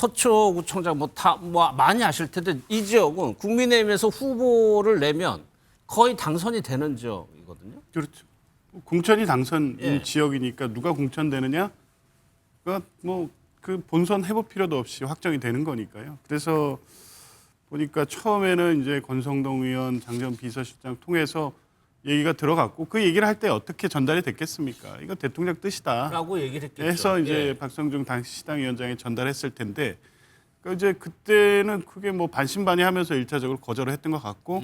서초구청장 뭐 많이 아실 텐데 이 지역은 국민의힘에서 후보를 내면 거의 당선이 되는 지역이거든요. 그렇죠. 공천이 당선인 예. 지역이니까 누가 공천되느냐? 그러니까 뭐 그 본선 해볼 필요도 없이 확정이 되는 거니까요. 그래서 보니까 처음에는 이제 권성동 의원, 장전 비서실장 통해서 얘기가 들어갔고 그 얘기를 할 때 어떻게 전달이 됐겠습니까? 이거 대통령 뜻이다. 라고 얘기를 했겠죠. 해서 이제 예. 박성중 당시 시당위원장에 전달했을 텐데 그 이제 그때는 그게 뭐 반신반의하면서 일차적으로 거절을 했던 것 같고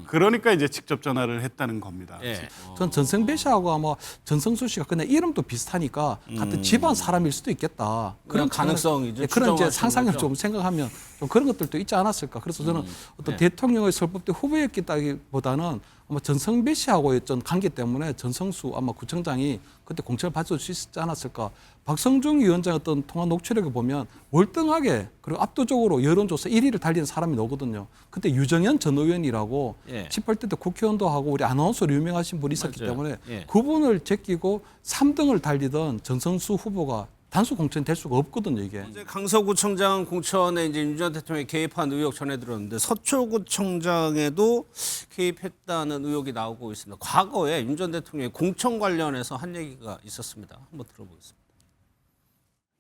그러니까 이제 직접 전화를 했다는 겁니다. 예. 전 전성배 씨하고 아마 전성수 씨가 그냥 이름도 비슷하니까 같은 집안 사람일 수도 있겠다. 그런 생각- 가능성이죠. 예, 그런 이제 추정하시는 상상을 거죠. 좀 생각하면 좀 그런 것들도 있지 않았을까. 그래서 저는 어떤 네. 대통령의 설법대 후보였기보다는 아마 전성배 씨하고의 어떤 관계 때문에 전성수 아마 구청장이 그때 공천을 받을 수 있지 않았을까. 박성중 위원장 어떤 통화 녹취록을 보면 월등하게 그리고 압도적으로 여론조사 1위를 달리는 사람이 나오거든요. 그때 유정현 전 의원이라고 예. 18대 때 국회의원도 하고 우리 아나운서로 유명하신 분이 있었기 맞아요. 때문에 예. 그분을 제끼고 3등을 달리던 전성수 후보가 단수 공천이 될 수가 없거든요, 이게. 이제 강서구청장 공천에 이제 윤 전 대통령이 개입한 의혹 전해 들었는데 서초구청장에도 개입했다는 의혹이 나오고 있습니다. 과거에 윤 전 대통령이 공천 관련해서 한 얘기가 있었습니다. 한번 들어보겠습니다.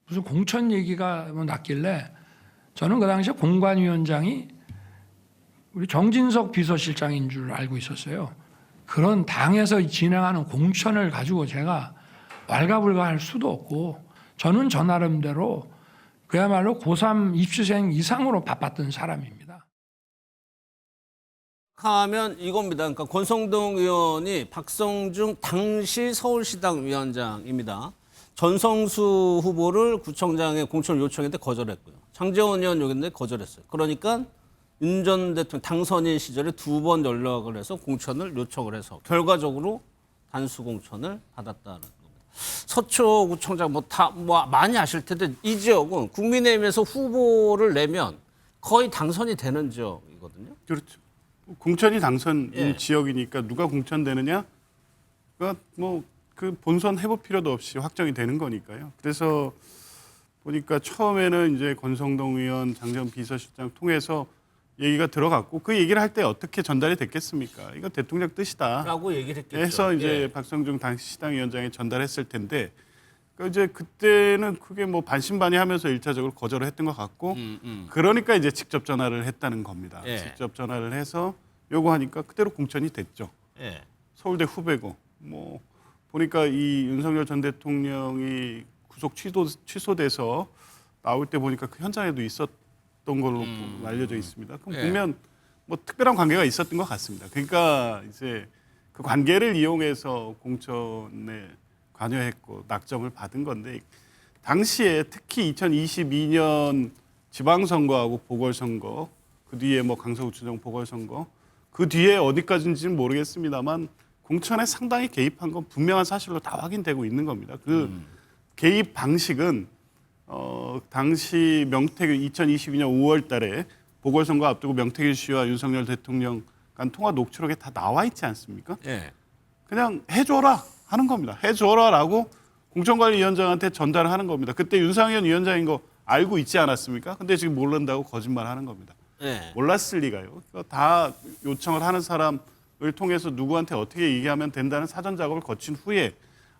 무슨 공천 얘기가 뭐 났길래 저는 그 당시에 공관위원장이 우리 정진석 비서실장인 줄 알고 있었어요. 그런 당에서 진행하는 공천을 가지고 제가 왈가불가할 수도 없고 저는 저 나름대로 그야말로 고3 입시생 이상으로 바빴던 사람입니다. 하면 이겁니다. 그러니까 권성동 의원이 박성중 당시 서울시당 위원장입니다. 전성수 후보를 구청장에 공천을 요청했는데 거절했고요. 장제원 의원 여기인데 거절했어요. 그러니까 윤 전 대통령 당선인 시절에 2번 연락을 해서 공천을 요청을 해서 결과적으로 단수 공천을 받았다는 겁니다. 서초구청장 뭐 많이 아실 텐데 이 지역은 국민의힘에서 후보를 내면 거의 당선이 되는 지역이거든요. 그렇죠. 공천이 당선인 예. 지역이니까 누가 공천되느냐? 그러니까 뭐 그 본선 해볼 필요도 없이 확정이 되는 거니까요. 그래서 보니까 처음에는 이제 권성동 의원, 장전 비서실장 통해서 얘기가 들어갔고 그 얘기를 할 때 어떻게 전달이 됐겠습니까? 이거 대통령 뜻이다. 라고 얘기를 했겠죠. 해서 이제 예. 박성중 당시 시당위원장에 전달했을 텐데 그 이제 그때는 그게 뭐 반신반의하면서 일차적으로 거절을 했던 것 같고 그러니까 이제 직접 전화를 했다는 겁니다. 예. 직접 전화를 해서 요구하니까 그대로 공천이 됐죠. 예. 서울대 후배고 뭐 보니까 이 윤석열 전 대통령이 구속 취소돼서 나올 때 보니까 그 현장에도 있었던 걸로 알려져 있습니다. 그럼 예. 보면 뭐 특별한 관계가 있었던 것 같습니다. 그러니까 이제 그 관계를 이용해서 공천에 관여했고 낙점을 받은 건데 당시에 특히 2022년 지방선거하고 보궐선거 그 뒤에 뭐 강서구청장 보궐선거 그 뒤에 어디까지인지는 모르겠습니다만 공천에 상당히 개입한 건 분명한 사실로 다 확인되고 있는 겁니다. 그 개입 방식은 당시 명태균 2022년 5월 달에 보궐선거 앞두고 명태균 씨와 윤석열 대통령 간 통화 녹취록에 다 나와 있지 않습니까? 예. 그냥 해줘라 하는 겁니다. 해줘라라고 공천관리위원장한테 전달을 하는 겁니다. 그때 윤상현 위원장인 거 알고 있지 않았습니까? 근데 지금 모른다고 거짓말하는 겁니다. 예. 몰랐을 리가요. 다 요청을 하는 사람을 통해서 누구한테 어떻게 얘기하면 된다는 사전 작업을 거친 후에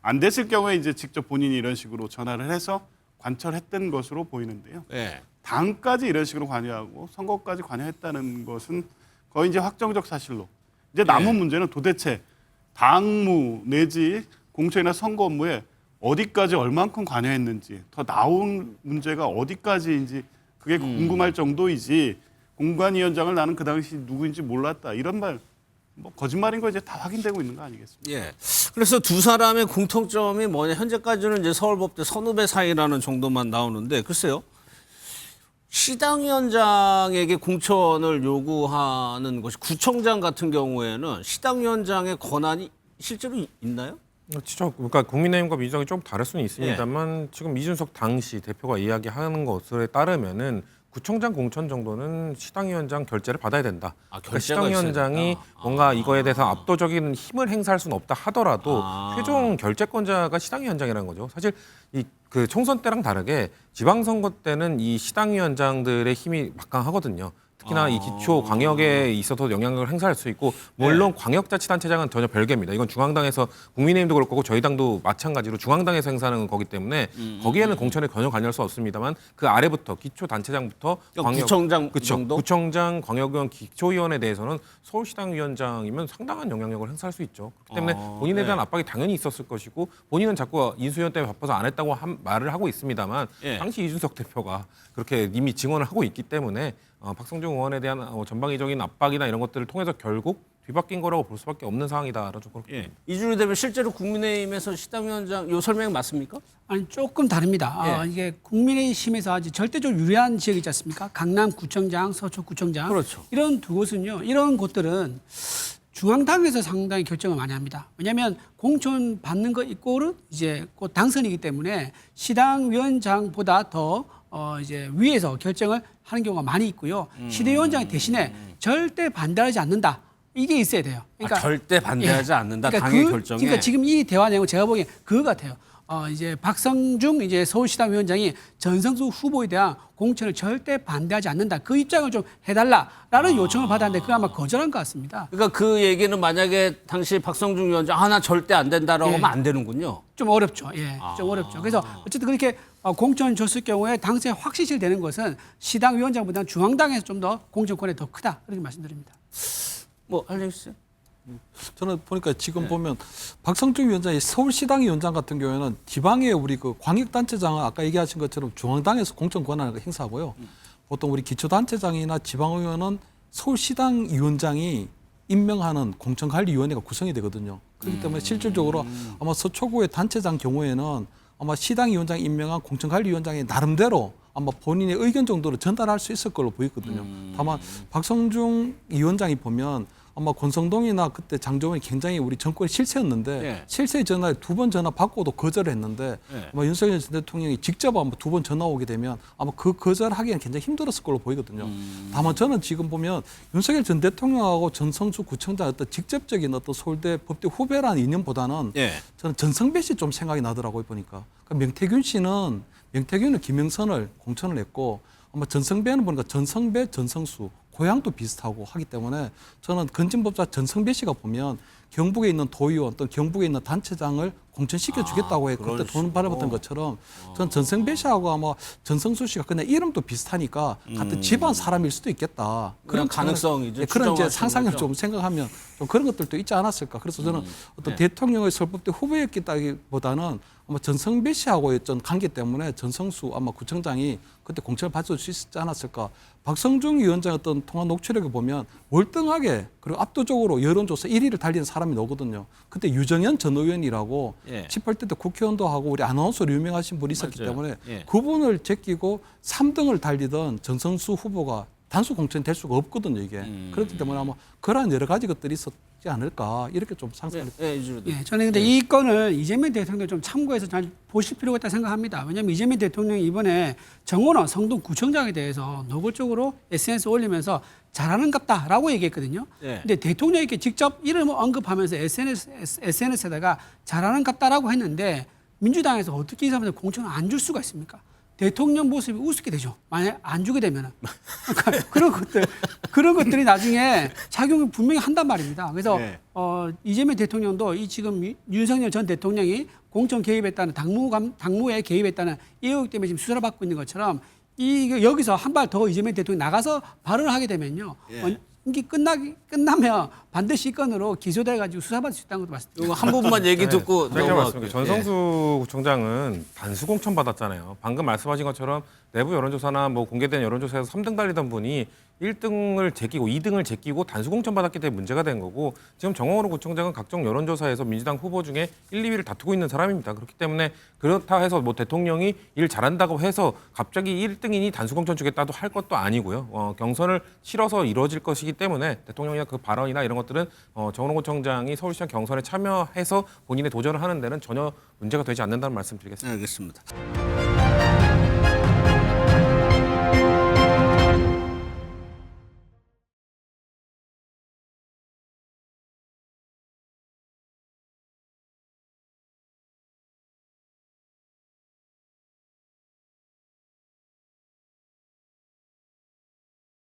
안 됐을 경우에 이제 직접 본인이 이런 식으로 전화를 해서 관철했던 것으로 보이는데요. 예. 당까지 이런 식으로 관여하고 선거까지 관여했다는 것은 거의 이제 확정적 사실로. 이제 남은 문제는 도대체 당무 내지 공천이나 선거 업무에 어디까지 얼만큼 관여했는지 더 나온 문제가 어디까지인지 그게 궁금할 정도이지 공관위원장을 나는 그 당시 누구인지 몰랐다 이런 말 뭐 거짓말인 거 이제 다 확인되고 있는 거 아니겠습니까? 예. 그래서 두 사람의 공통점이 뭐냐? 현재까지는 이제 서울법대 선후배 사이라는 정도만 나오는데 글쎄요. 시당위원장에게 공천을 요구하는 것이 구청장 같은 경우에는 시당위원장의 권한이 실제로 있나요? 진짜 그러니까 국민의힘과 민주당이 좀 다를 수는 있습니다만 지금 이준석 당시 대표가 이야기하는 것에 따르면은 구청장 공천 정도는 시당위원장 결재를 받아야 된다. 아, 그러니까 결재가 시당위원장이 있어야 된다. 뭔가 이거에 대해서 압도적인 힘을 행사할 수는 없다 하더라도 최종 결재권자가 시당위원장이라는 거죠. 사실 이 그 총선 때랑 다르게 지방선거 때는 이 시당위원장들의 힘이 막강하거든요. 특히나 이 기초 광역에 있어서 영향력을 행사할 수 있고 물론 광역자치단체장은 전혀 별개입니다. 이건 중앙당에서 국민의힘도 그럴 거고 저희 당도 마찬가지로 중앙당에서 행사하는 거기 때문에 거기에는 공천에 전혀 관여할 수 없습니다만 그 아래부터 기초단체장부터 구청장 그쵸, 정도? 구청장, 광역의원, 기초의원에 대해서는 서울시당위원장이면 상당한 영향력을 행사할 수 있죠. 그렇기 때문에 본인에 대한 압박이 당연히 있었을 것이고 본인은 자꾸 인수위원 때문에 바빠서 안 했다고 말을 하고 있습니다만 예. 당시 이준석 대표가 그렇게 이미 증언을 하고 있기 때문에 박성중 의원에 대한 전방위적인 압박이나 이런 것들을 통해서 결국 뒤바뀐 거라고 볼 수밖에 없는 상황이다라고 좀 그렇게 예. 이준우 대표 실제로 국민의힘에서 시당위원장 요 설명 맞습니까? 아니 조금 다릅니다. 예. 이게 국민의힘에서 아주 절대적으로 유리한 지역이 있지 않습니까? 강남구청장, 서초구청장 그렇죠. 이런 두 곳은요. 이런 곳들은 중앙당에서 상당히 결정을 많이 합니다. 왜냐하면 공천 받는 거 이꼴은 이제 곧 당선이기 때문에 시당위원장보다 더 이제 위에서 결정을 하는 경우가 많이 있고요. 시대위원장 대신에 절대 반대하지 않는다. 이게 있어야 돼요. 절대 반대하지 않는다. 당의 결정에. 그러니까 지금 이 대화 내용 제가 보기엔 그거 같아요. 이제 박성중 이제 서울시당 위원장이 전성수 후보에 대한 공천을 절대 반대하지 않는다. 그 입장을 좀 해달라라는 요청을 받았는데 그거 아마 거절한 것 같습니다. 그러니까 그 얘기는 만약에 당시 박성중 위원장 나 절대 안 된다라고 예. 하면 안 되는군요. 좀 어렵죠. 예, 좀 어렵죠. 그래서 어쨌든 그렇게 공천 줬을 경우에 당시에 확실시 되는 것은 시당 위원장보다는 중앙당에서 좀 더 공천권이 더 크다. 그렇게 말씀드립니다. 뭐 알려주세요. 저는 보니까 지금 보면 박성중 위원장이 서울시당 위원장 같은 경우에는 지방의 우리 그 광역단체장은 아까 얘기하신 것처럼 중앙당에서 공천 권한을 행사하고요. 보통 우리 기초단체장이나 지방의원은 서울시당 위원장이 임명하는 공천관리위원회가 구성이 되거든요. 그렇기 때문에 실질적으로 아마 서초구의 단체장 경우에는 아마 시당위원장이 임명한 공천관리위원장이 나름대로 아마 본인의 의견 정도로 전달할 수 있을 걸로 보이거든요. 다만 박성중 위원장이 보면 아마 권성동이나 그때 장조원이 굉장히 우리 정권의 실세였는데 예. 실세 전화에 2번 전화 받고도 거절을 했는데 예. 아마 윤석열 전 대통령이 직접 아마 2번 전화 오게 되면 아마 그 거절하기에는 굉장히 힘들었을 걸로 보이거든요. 다만 저는 지금 보면 윤석열 전 대통령하고 전성수 구청장 어떤 직접적인 어떤 서울대 법대 후배라는 인연보다는 예. 저는 전성배 씨 좀 생각이 나더라고요 보니까. 그러니까 명태균은 김영선을 공천을 했고 아마 전성배는 보니까 전성배, 전성수 고향도 비슷하고 하기 때문에 저는 건진법사 전성배 씨가 보면 경북에 있는 도의원 또 경북에 있는 단체장을 공천시켜 주겠다고 해 그때 돈 받아봤던 것처럼 저는 전성배 씨하고 아마 전성수 씨가 그냥 이름도 비슷하니까 같은 집안 사람일 수도 있겠다. 그런 가능성이 이제 그런 이제 추정하시는 상상을 거죠? 좀 생각하면 좀 그런 것들도 있지 않았을까. 그래서 저는 어떤 네. 대통령의 설법대 후보였기보다는 아마 전성배 씨하고의 어떤 관계 때문에 전성수 아마 구청장이 그때 공천을 받을 수 있지 않았을까. 박성중 위원장의 어떤 통화 녹취록을 보면 월등하게 그리고 압도적으로 여론조사 1위를 달리는 사람이 나오거든요. 그때 유정현 전 의원이라고 예. 18대 때 국회의원도 하고 우리 아나운서로 유명하신 분이 있었기 맞아요. 때문에 예. 그분을 제끼고 3등을 달리던 전성수 후보가 단수 공천이 될 수가 없거든요, 이게. 그렇기 때문에 아마 그러한 여러 가지 것들이 있었지 않을까 이렇게 좀 상상을 예, 이준우 대표. 예, 저는 근데 이 건을 이재명 대통령 좀 참고해서 잘 보실 필요가 있다 생각합니다. 왜냐하면 이재명 대통령이 이번에 정원호 성동구청장에 대해서 노골적으로 SNS 올리면서 잘하는갑다라고 얘기했거든요. 예. 근데 대통령이 이렇게 직접 이름을 언급하면서 SNS에다가 잘하는갑다라고 했는데 민주당에서 어떻게 이 사람들 공천을 안 줄 수가 있습니까? 대통령 모습이 우습게 되죠. 만약 안 주게 되면은 그러니까 그런 것들이 나중에 작용을 분명히 한단 말입니다. 그래서 네. 이재명 대통령도 이 지금 윤석열 전 대통령이 공천 개입했다는 당무에 개입했다는 이 의혹 때문에 지금 수사를 받고 있는 것처럼 여기서 한 발 더 이재명 대통령이 나가서 발언을 하게 되면요. 예. 임기 끝나면 반드시 이 건으로 기소돼가지고 수사받을 수 있다는 것도 말씀드립니다. 이거 한 부분만 얘기 듣고 제가 넘어갈게요. 말씀드릴게요. 전성수 구청장은 단수 공천 받았잖아요. 방금 말씀하신 것처럼 내부 여론조사나 뭐 공개된 여론조사에서 3등 달리던 분이 1등을 제끼고 2등을 제끼고 단수 공천 받았기 때문에 문제가 된 거고 지금 정홍원 구청장은 각종 여론조사에서 민주당 후보 중에 1, 2위를 다투고 있는 사람입니다. 그렇기 때문에 그렇다 해서 뭐 대통령이 일 잘한다고 해서 갑자기 1등이니 단수 공천 주겠다도 할 것도 아니고요. 경선을 치러서 이루어질 것이기 때문에 대통령의 그 발언이나 이런 것들은 정홍원 구청장이 서울시장 경선에 참여해서 본인의 도전을 하는 데는 전혀 문제가 되지 않는다는 말씀 드리겠습니다. 알겠습니다.